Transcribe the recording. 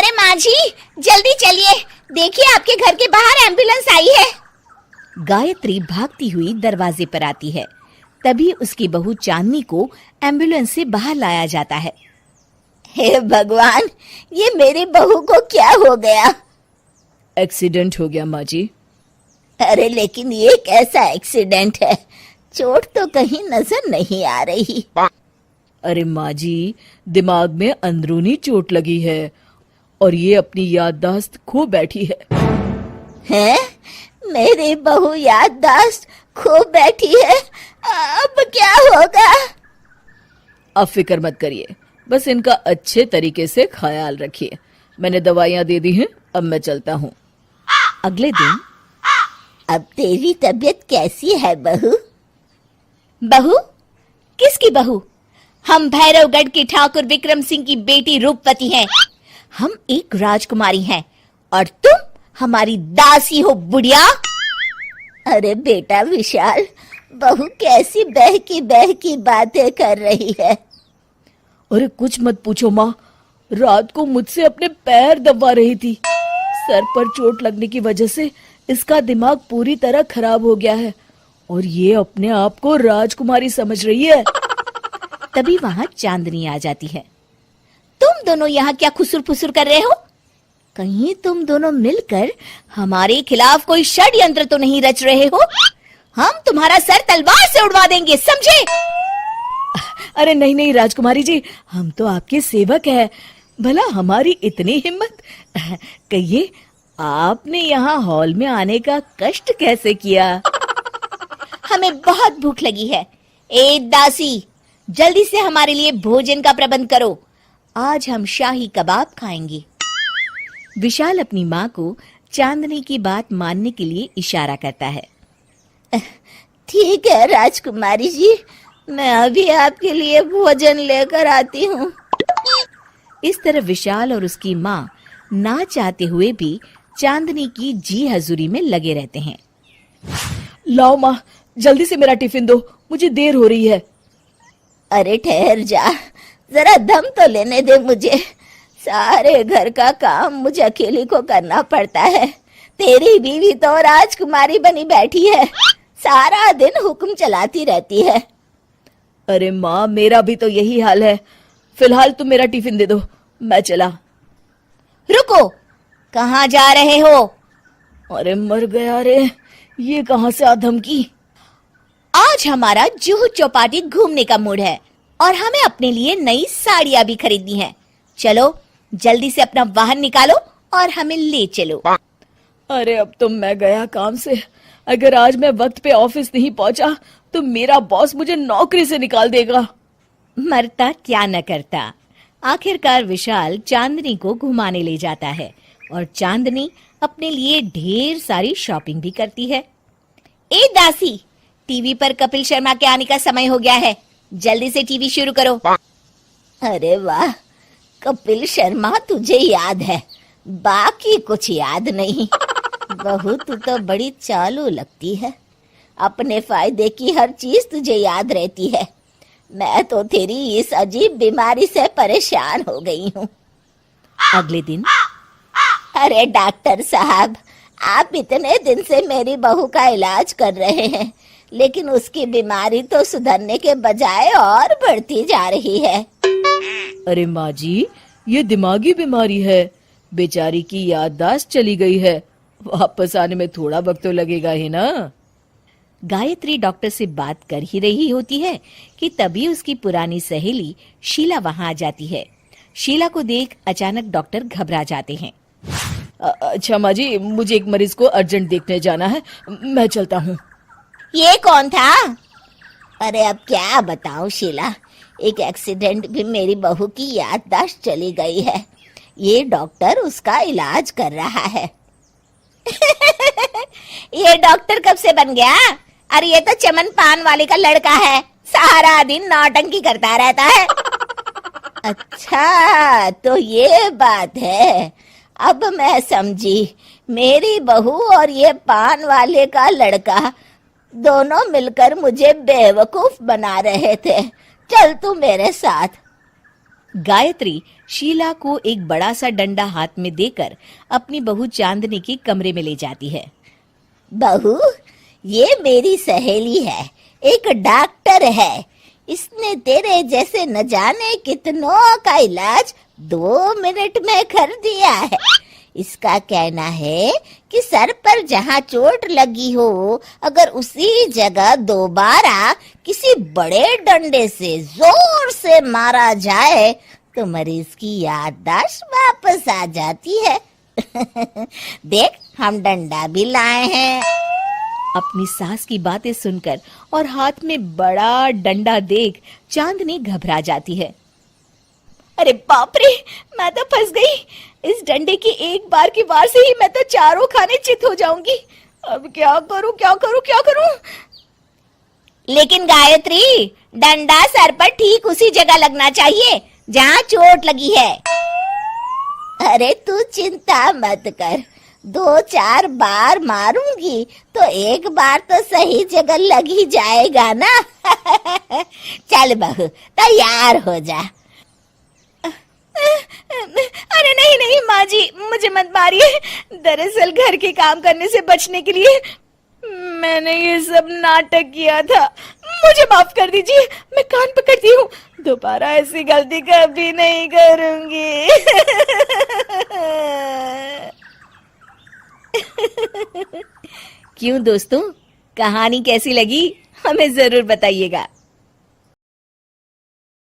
अरे माँ जी, जल्दी चलिए, देखिए आपके घर के बाहर एम्बुलेंस आई है। गायत्री भागती हुई दरवाजे पर आती है। तभी उसकी बहू चांदनी को एम्बुलेंस से बाहर लाया जाता है। हे भगवान, ये मेरी बहू को क्या हो गया? एक्सीडेंट हो गया माँ जी। अरे लेकिन ये कैसा एक्सीडेंट है? चोट तो कहीं नजर नहीं आ रही। अरे माँ जी, दिमाग में अंदरूनी चोट लगी है और ये अपनी याददाश्त खो बैठी है। हैं? मेरी बहू याददाश्त खो बैठी है, अब क्या होगा? अब फिक्र मत करिए, बस इनका अच्छे तरीके से ख्याल रखिए। मैंने दवाइयाँ दे दी हैं, अब मैं चलता हूँ। अगले दिन, अब तेरी तबीयत कैसी है बहू? बहू? किसकी बहू? हम भैरवगढ़ की ठाकुर विक्रम सिंह की बेटी रूपवती हैं। हम एक राजकुमारी हैं और तुम हमारी दासी हो बुढ़िया। अरे बेटा विशाल, बहू कैसी बहकी बातें कर रही है। अरे कुछ मत पूछो माँ, रात को मुझसे अपने पैर दबा रही थी। सर पर चोट लगने की वजह से इसका दिमाग पूरी तरह खराब हो गया है और ये अपने आप को राजकुमारी समझ रही है। तभी वहां चांदनी आ जाती है। तुम दोनों यहाँ क्या खुसुर फुसुर कर रहे हो? कहीं तुम दोनों मिलकर हमारे खिलाफ कोई षड्यंत्र तो नहीं रच रहे हो? हम तुम्हारा सर तलवार से उड़वा देंगे, समझे? अरे नहीं नहीं राजकुमारी जी, हम तो आपके सेवक हैं। भला हमारी इतनी हिम्मत? कहिए, आपने यहाँ हॉल में आने का कष्ट कैसे किया? हमें बहुत भूख लगी है। ए दासी, जल्दी से हमारे लिए भोजन का प्रबंध करो। आज हम शाही कबाब खाएंगे। विशाल अपनी माँ को चांदनी की बात मानने के लिए इशारा करता है। ठीक है राजकुमारी जी, मैं अभी आपके लिए भोजन लेकर आती हूँ। इस तरह विशाल और उसकी माँ ना चाहते हुए भी चांदनी की जी हजूरी में लगे रहते हैं। लाओ माँ, जल्दी से मेरा टिफिन दो, मुझे देर हो रही है। अरे ठहर जा, जरा दम तो लेने दे मुझे। सारे घर का काम मुझे अकेली को करना पड़ता है। तेरी बीवी तो राजकुमारी बनी बैठी है, सारा दिन हुक्म चलाती रहती है। अरे माँ, मेरा भी तो यही हाल है। फिलहाल तुम मेरा टिफिन दे दो, मैं चला। रुको, कहाँ जा रहे हो? अरे मर गया रे, ये कहाँ से आ धमकी? आज हमारा जुहू चौपाटी घूमने का मूड है और हमें अपने लिए नई साड़ियाँ भी खरीदनी है। चलो जल्दी से अपना वाहन निकालो और हमें ले चलो। अरे अब तो मैं गया काम से। अगर आज मैं वक्त पे ऑफिस नहीं पहुंचा तो मेरा बॉस मुझे नौकरी से निकाल देगा। मरता क्या न करता। आखिरकार विशाल चांदनी को घुमाने ले जाता है और चांदनी अपने लिए ढेर सारी शॉपिंग भी करती है। ए दासी, टीवी पर कपिल शर्मा के आने का समय हो गया है, जल्दी से टीवी शुरू करो। अरे वाह, कपिल शर्मा तुझे याद है, बाकी कुछ याद नहीं। बहू तू तो बड़ी चालू लगती है, अपने फायदे की हर चीज तुझे याद रहती है। मैं तो तेरी इस अजीब बीमारी से परेशान हो गई हूँ। अगले दिन, अरे डॉक्टर साहब, आप इतने दिन से मेरी बहू का इलाज कर रहे हैं, लेकिन उसकी बीमारी तो सुधरने के बजाय और बढ़ती जा रही है। अरे माँ जी, ये दिमागी बीमारी है। बेचारी की याददाश्त चली गई है, वापस आने में थोड़ा वक्त तो लगेगा ही ना। गायत्री डॉक्टर से बात कर ही रही होती है कि तभी उसकी पुरानी सहेली शीला वहां आ जाती है। शीला को देख अचानक डॉक्टर घबरा जाते हैं। अच्छा माँ जी, मुझे एक मरीज को अर्जेंट देखने जाना है, मैं चलता हूँ। ये कौन था? अरे अब क्या बताऊं शीला, एक एक्सीडेंट भी मेरी बहू की याददाश्त चली गई है। ये डॉक्टर उसका इलाज कर रहा है। ये डॉक्टर कब से बन गया? अरे ये तो चमन पान वाले का लड़का है, सारा दिन नौटंकी करता रहता है। अच्छा तो ये बात है, अब मैं समझी। मेरी बहू और ये पान वाले का लड़का दोनों मिलकर मुझे बेवकूफ बना रहे थे। चल तू मेरे साथ। गायत्री शीला को एक बड़ा सा डंडा हाथ में देकर अपनी बहू चांदनी के कमरे में ले जाती है। बहू, ये मेरी सहेली है, एक डॉक्टर है। इसने तेरे जैसे न जाने कितनों का इलाज 2 मिनट में कर दिया है। इसका कहना है कि सर पर जहाँ चोट लगी हो, अगर उसी जगह दोबारा किसी बड़े डंडे से जोर से मारा जाए तो मरीज की याददाश्त वापस आ जाती है। देख, हम डंडा भी लाए हैं। अपनी सास की बातें सुनकर और हाथ में बड़ा डंडा देख चांदनी घबरा जाती है। अरे बाप रे, मैं तो फंस गई। इस डंडे की एक बार की वार से ही मैं तो चारों खाने चित हो जाऊंगी। अब क्या करूं, क्या करूं, क्या करूं? लेकिन गायत्री, डंडा सर पर ठीक उसी जगह लगना चाहिए जहाँ चोट लगी है। अरे तू चिंता मत कर, 2-4 बार मारूंगी तो एक बार तो सही जगह लग ही जाएगा ना। चल बहू, तैयार हो जा। अरे नहीं नहीं माँ जी, मुझे मत मारिए। दरअसल घर के काम करने से बचने के लिए मैंने ये सब नाटक किया था। मुझे माफ कर दीजिए, मैं कान पकड़ती हूँ। दोबारा ऐसी गलती कभी नहीं करूंगी। क्यों दोस्तों, कहानी कैसी लगी हमें जरूर बताइएगा।